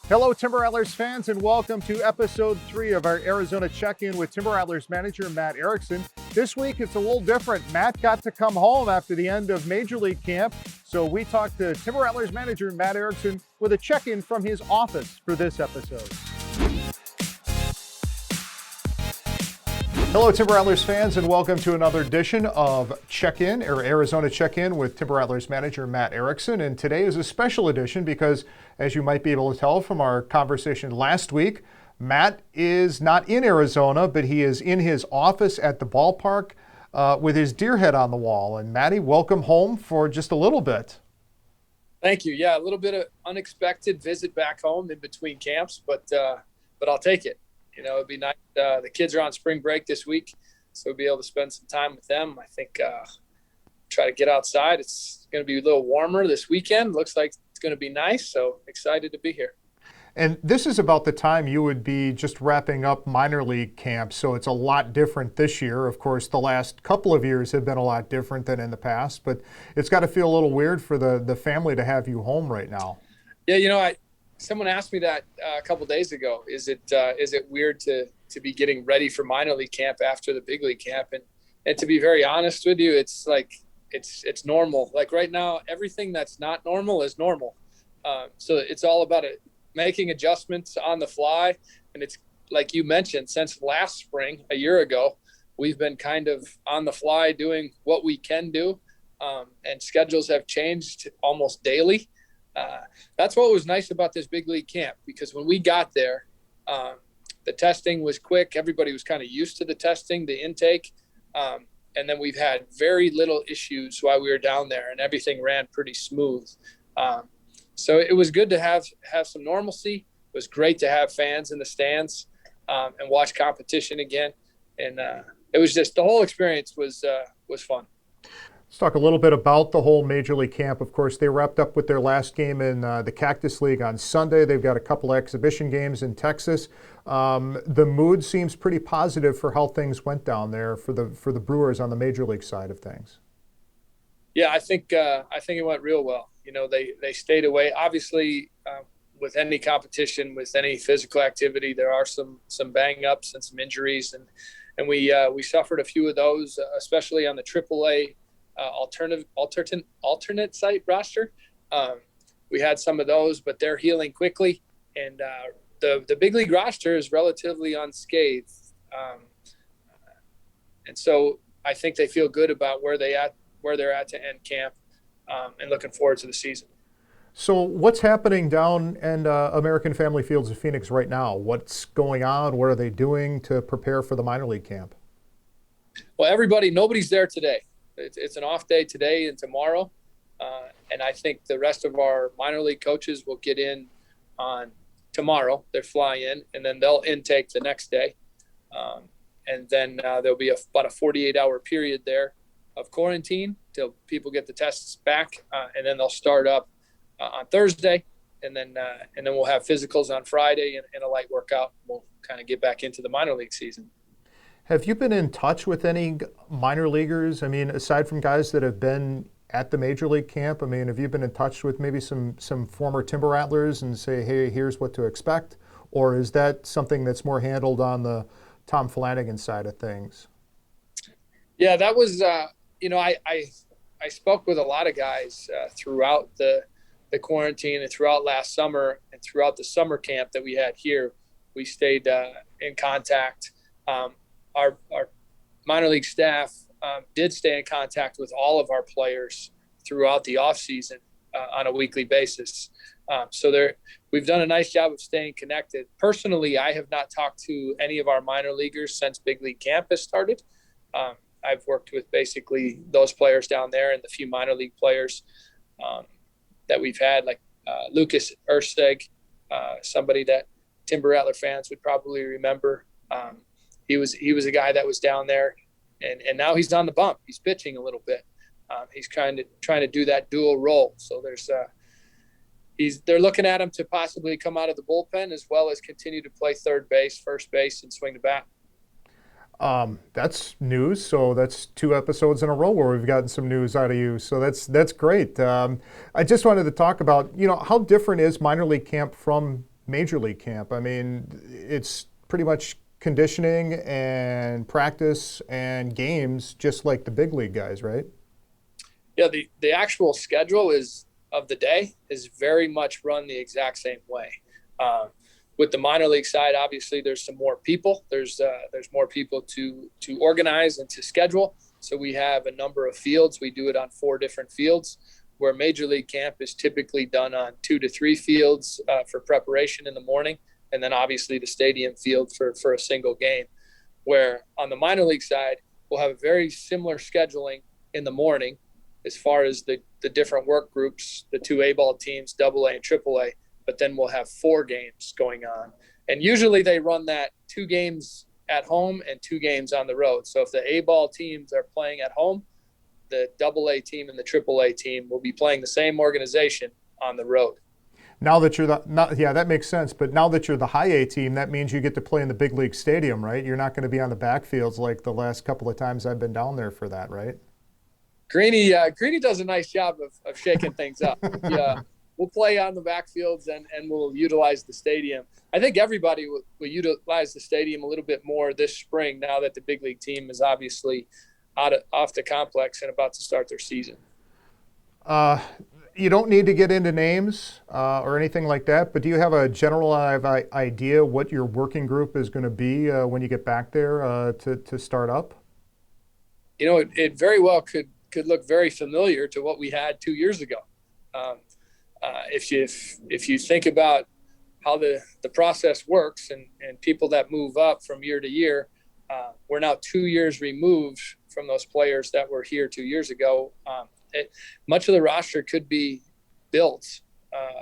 Hello, Timber Rattlers fans, and welcome to episode 3 of our Arizona check-in with Timber Rattlers manager Matt Erickson. This week, it's a little different. Matt got to come home after the end of Major League camp, so we talked to Timber Rattlers manager Matt Erickson with a check-in from his office for this episode. Hello, Timber Rattlers fans, and welcome to another edition of Check-In, or Arizona Check-In with Timber Rattlers manager Matt Erickson. And today is a special edition because, as you might be able to tell from our conversation last week, Matt is not in Arizona, but he is in his office at the ballpark with his deer head on the wall. And Matty, welcome home for just a little bit. Thank you. Yeah, a little bit of unexpected visit back home in between camps, but I'll take it. You know, it'd be nice. The kids are on spring break this week, so we'll be able to spend some time with them. I think try to get outside. It's going to be a little warmer this weekend. Looks like it's going to be nice, so excited to be here. And this is about the time you would be just wrapping up minor league camp, so it's a lot different this year. Of course, the last couple of years have been a lot different than in the past, but it's got to feel a little weird for the family to have you home right now. Yeah, you know, someone asked me that a couple days ago. Is it weird to be getting ready for minor league camp after the big league camp? And to be very honest with you, it's like it's normal. Like right now, everything that's not normal is normal. So it's all about making adjustments on the fly. And it's like you mentioned, since last spring, a year ago, we've been kind of on the fly doing what we can do. And schedules have changed almost daily. That's what was nice about this big league camp, because when we got there, the testing was quick. Everybody was kind of used to the testing, the intake. And then we've had very little issues while we were down there, and everything ran pretty smooth. So it was good to have some normalcy. It was great to have fans in the stands and watch competition again. And it was just, the whole experience was fun. Let's talk a little bit about the whole Major League camp. Of course, they wrapped up with their last game in the Cactus League on Sunday. They've got a couple of exhibition games in Texas. The mood seems pretty positive for how things went down there for the Brewers on the Major League side of things. Yeah, I think it went real well. You know, they stayed away. Obviously, with any competition, with any physical activity, there are some bang ups and some injuries, and we suffered a few of those, especially on the AAA. Alternate site roster. We had some of those, but they're healing quickly, and the big league roster is relatively unscathed, and so I think they feel good about where they're at to end camp, and looking forward to the season. So what's happening down in American Family Fields of Phoenix right now? What's going on? What are they doing to prepare for the minor league camp? Well, nobody's there today. It's an off day today and tomorrow. And I think the rest of our minor league coaches will get in on tomorrow. They fly in, and then they'll intake the next day. And then there'll be about a 48-hour period there of quarantine till people get the tests back. And then they'll start up on Thursday. And then we'll have physicals on Friday and a light workout. We'll kind of get back into the minor league season. Have you been in touch with any minor leaguers? I mean, aside from guys that have been at the Major League camp, I mean, have you been in touch with maybe some former Timber Rattlers and say, hey, here's what to expect? Or is that something that's more handled on the Tom Flanagan side of things? Yeah, that was, you know, I spoke with a lot of guys throughout the quarantine and throughout last summer and throughout the summer camp that we had here. We stayed in contact. Our minor league staff did stay in contact with all of our players throughout the off season on a weekly basis. So we've done a nice job of staying connected. Personally, I have not talked to any of our minor leaguers since big league camp has started. I've worked with basically those players down there and the few minor league players that we've had, like Lucas Urseg, somebody that Timber Rattler fans would probably remember. He was a guy that was down there, and now he's on the bump. He's pitching a little bit. He's trying to do that dual role. So they're looking at him to possibly come out of the bullpen as well as continue to play third base, first base, and swing the bat. That's news. So that's 2 episodes in a row where we've gotten some news out of you. So that's great. I just wanted to talk about, how different is minor league camp from major league camp? I mean, it's pretty much conditioning and practice and games, just like the big league guys, right? Yeah, the actual schedule is of the day is very much run the exact same way. Um, with the minor league side, obviously there's some more people. There's more people to organize and to schedule. So we have a number of fields. We do it on 4 different fields, where major league camp is typically done on 2 to 3 fields for preparation in the morning, and then obviously the stadium field for a single game. Where on the minor league side, we'll have a very similar scheduling in the morning as far as the different work groups, the 2 A-ball teams, AA and AAA, but then we'll have 4 games going on. And usually they run that 2 games at home and 2 games on the road. So if the A-ball teams are playing at home, the AA team and the AAA team will be playing the same organization on the road. Now that you're yeah, that makes sense. But now that you're the high A team, that means you get to play in the big league stadium, right? You're not going to be on the backfields like the last couple of times I've been down there for that, right? Greeny does a nice job of shaking things up. Yeah, we'll play on the backfields and we'll utilize the stadium. I think everybody will utilize the stadium a little bit more this spring now that the big league team is obviously off the complex and about to start their season. You don't need to get into names or anything like that, but do you have a general idea what your working group is going to be when you get back there to start up? You know, it very well could look very familiar to what we had 2 years ago. If you think about how the process works and people that move up from year to year, we're now 2 years removed from those players that were here 2 years ago. Much of the roster could be built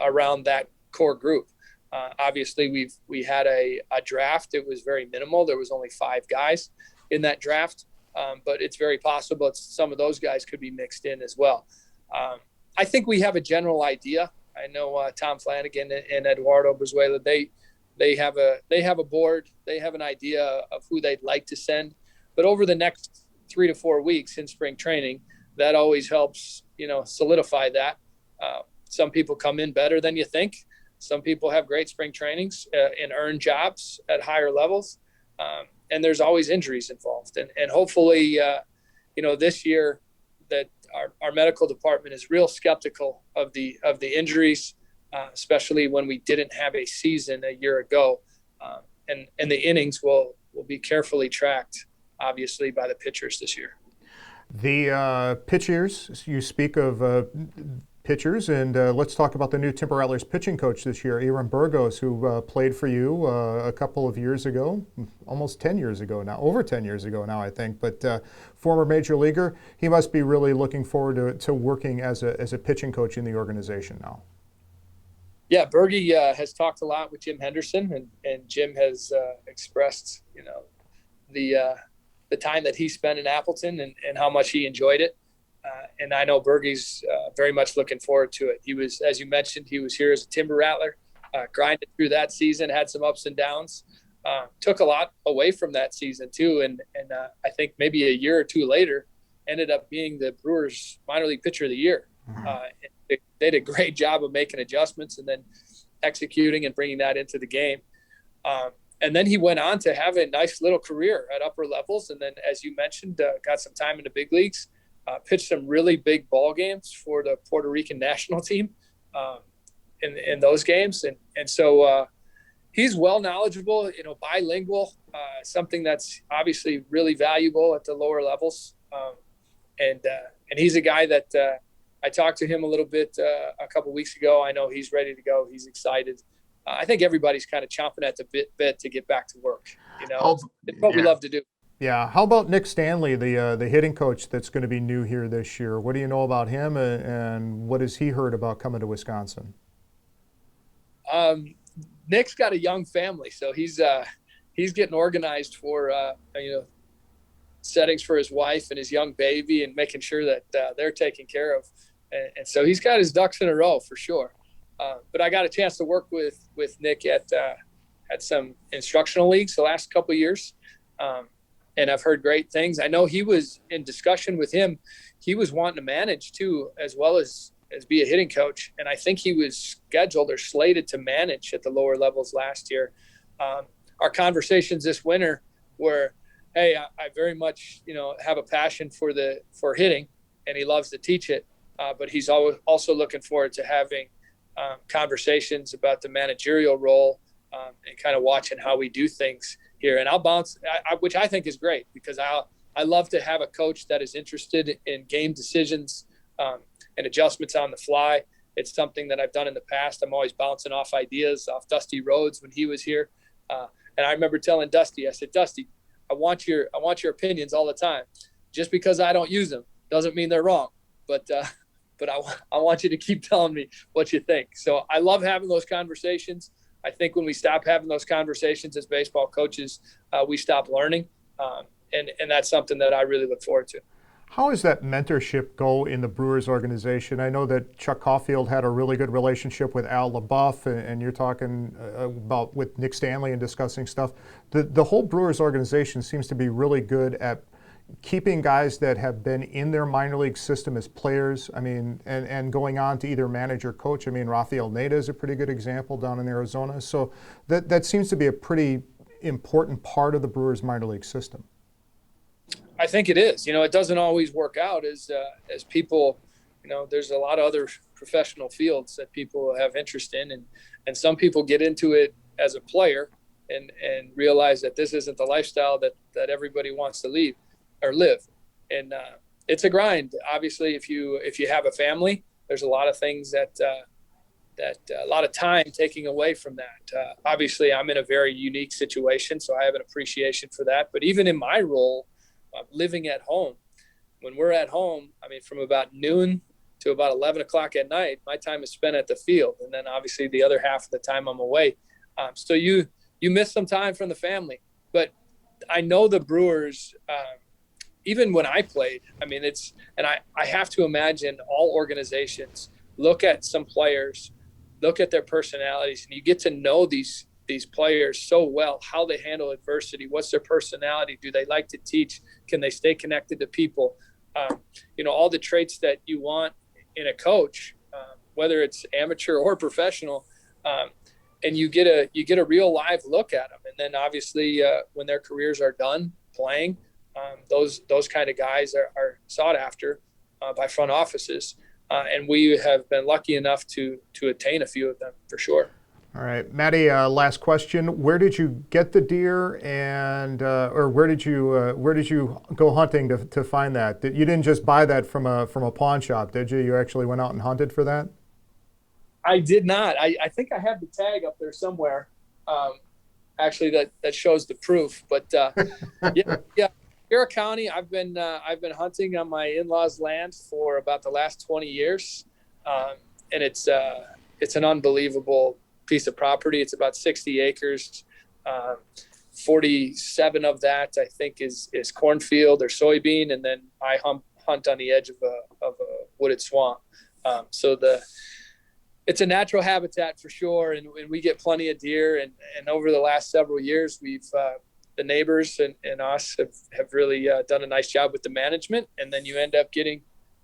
around that core group. Obviously, we had a draft. It was very minimal. There was only 5 guys in that draft, but it's very possible some of those guys could be mixed in as well. I think we have a general idea. I know Tom Flanagan and Eduardo Brizuela, they have a board. They have an idea of who they'd like to send. But over the next 3 to 4 weeks in spring training, that always helps, solidify that. Some people come in better than you think. Some people have great spring trainings and earn jobs at higher levels. And there's always injuries involved. And hopefully, this year that our medical department is real skeptical of the injuries, especially when we didn't have a season a year ago. And the innings will be carefully tracked, obviously, by the pitchers this year. The pitchers, you speak of pitchers, and let's talk about the new Timber Rattlers pitching coach this year, Aaron Burgos, who played for you a couple of years ago, almost 10 years ago now, over 10 years ago now, I think, but former major leaguer. He must be really looking forward to working as a pitching coach in the organization now. Yeah, Bergie has talked a lot with Jim Henderson, and Jim has expressed, the time that he spent in Appleton and how much he enjoyed it. And I know Bergie's very much looking forward to it. He was, as you mentioned, he was here as a Timber Rattler, grinded through that season, had some ups and downs, took a lot away from that season too. And I think maybe a year or 2 later, ended up being the Brewers minor league pitcher of the year. They did a great job of making adjustments and then executing and bringing that into the game. And then he went on to have a nice little career at upper levels. And then, as you mentioned, got some time in the big leagues, pitched some really big ball games for the Puerto Rican national team in those games. And so he's well knowledgeable, bilingual, something that's obviously really valuable at the lower levels. And he's a guy that I talked to him a little bit a couple of weeks ago. I know he's ready to go. He's excited. I think everybody's kind of chomping at the bit to get back to work. It's what we love to do. Yeah. How about Nick Stanley, the hitting coach that's going to be new here this year? What do you know about him, and what has he heard about coming to Wisconsin? Nick's got a young family, so he's getting organized for settings for his wife and his young baby, and making sure that they're taken care of. And so he's got his ducks in a row for sure. But I got a chance to work with Nick at some instructional leagues the last couple of years. And I've heard great things. I know he was in discussion with him. He was wanting to manage too, as well as as be a hitting coach. And I think he was scheduled or slated to manage at the lower levels last year. Our conversations this winter were, hey, I very much, have a passion for hitting, and he loves to teach it. But he's also looking forward to having conversations about the managerial role and kind of watching how we do things here. And I'll bounce, which I think is great, because I love to have a coach that is interested in game decisions and adjustments on the fly. It's something that I've done in the past. I'm always bouncing off ideas off Dusty Rhodes when he was here. And I remember telling Dusty, I said, Dusty, I want your opinions all the time. Just because I don't use them doesn't mean they're wrong. But I want you to keep telling me what you think. So I love having those conversations. I think when we stop having those conversations as baseball coaches, we stop learning. And that's something that I really look forward to. How does that mentorship go in the Brewers organization? I know that Chuck Caulfield had a really good relationship with Al LaBeouf, and you're talking about with Nick Stanley and discussing stuff. The whole Brewers organization seems to be really good at keeping guys that have been in their minor league system as players, and going on to either manage or coach. Rafael Neda is a pretty good example down in Arizona. So that seems to be a pretty important part of the Brewers minor league system. I think it is. It doesn't always work out as people, there's a lot of other professional fields that people have interest in, and some people get into it as a player and realize that this isn't the lifestyle that everybody wants to lead or live. And it's a grind. Obviously, if you have a family, there's a lot of things that a lot of time taking away from that. Obviously, I'm in a very unique situation, so I have an appreciation for that. But even in my role, living at home, when we're at home, from about noon to about 11 o'clock at night, my time is spent at the field. And then obviously the other half of the time I'm away. So you miss some time from the family. But I know the Brewers, even when I played, I have to imagine all organizations look at some players, look at their personalities, and you get to know these players so well, how they handle adversity, what's their personality, do they like to teach, can they stay connected to people, all the traits that you want in a coach, whether it's amateur or professional, and you get a real live look at them. And then obviously when their careers are done playing, those kind of guys are sought after by front offices, and we have been lucky enough to attain a few of them for sure. All right, Matty. Last question: where did you get the deer, and or where did you go hunting to find that? You didn't just buy that from a pawn shop, did you? You actually went out and hunted for that? I did not. I think I have the tag up there somewhere. Actually, that shows the proof. But yeah. Sierra County, I've been hunting on my in-laws' land for about the last 20 years, and it's an unbelievable piece of property. It's about 60 acres. 47 of that I think is cornfield or soybean, and then I hunt on the edge of a wooded swamp. So it's a natural habitat for sure, and we get plenty of deer. And over the last several years, we've the neighbors and us have really done a nice job with the management, and then you end up getting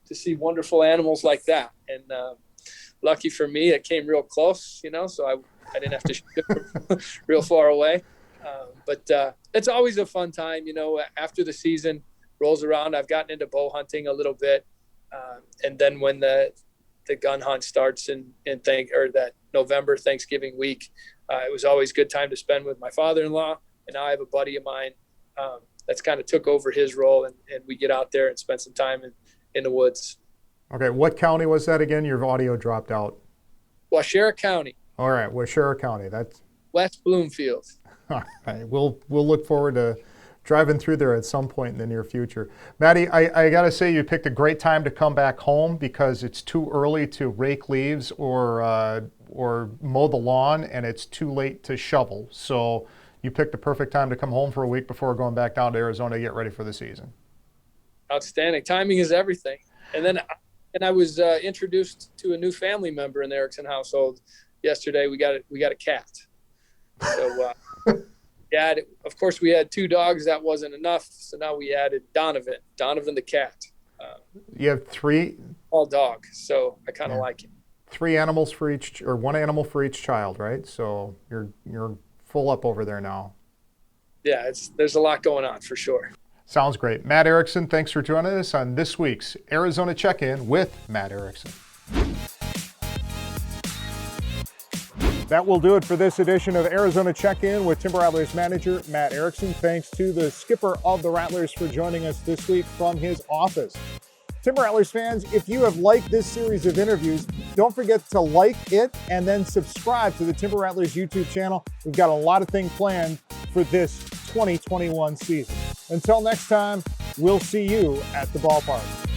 to see wonderful animals like that. And lucky for me, it came real close, so I didn't have to shoot it real far away. But it's always a fun time, after the season rolls around. I've gotten into bow hunting a little bit, and then when the gun hunt starts in that November Thanksgiving week, it was always a good time to spend with my father-in-law. And now I have a buddy of mine that's kind of took over his role, and we get out there and spend some time in the woods. Okay, what county was that again? Your audio dropped out. Waushara County. All right, Waushara County. That's West Bloomfield. All right, we'll look forward to driving through there at some point in the near future. Matty, I got to say you picked a great time to come back home, because it's too early to rake leaves or mow the lawn, and it's too late to shovel. So you picked the perfect time to come home for a week before going back down to Arizona to get ready for the season. Outstanding. Timing is everything. And I was introduced to a new family member in the Erickson household yesterday. We got a cat. So yeah, of course we had 2 dogs. That wasn't enough. So now we added Donovan the cat. You have three all dog, so I kind of Yeah. like him. 3 animals for each, or 1 animal for each child, right? So you're full up over there now. Yeah, there's a lot going on for sure. Sounds great. Matt Erickson, thanks for joining us on this week's Arizona Check-In with Matt Erickson. That will do it for this edition of Arizona Check-In with Timber Rattlers manager Matt Erickson. Thanks to the skipper of the Rattlers for joining us this week from his office. Timber Rattlers fans, if you have liked this series of interviews, don't forget to like it and then subscribe to the Timber Rattlers YouTube channel. We've got a lot of things planned for this 2021 season. Until next time, we'll see you at the ballpark.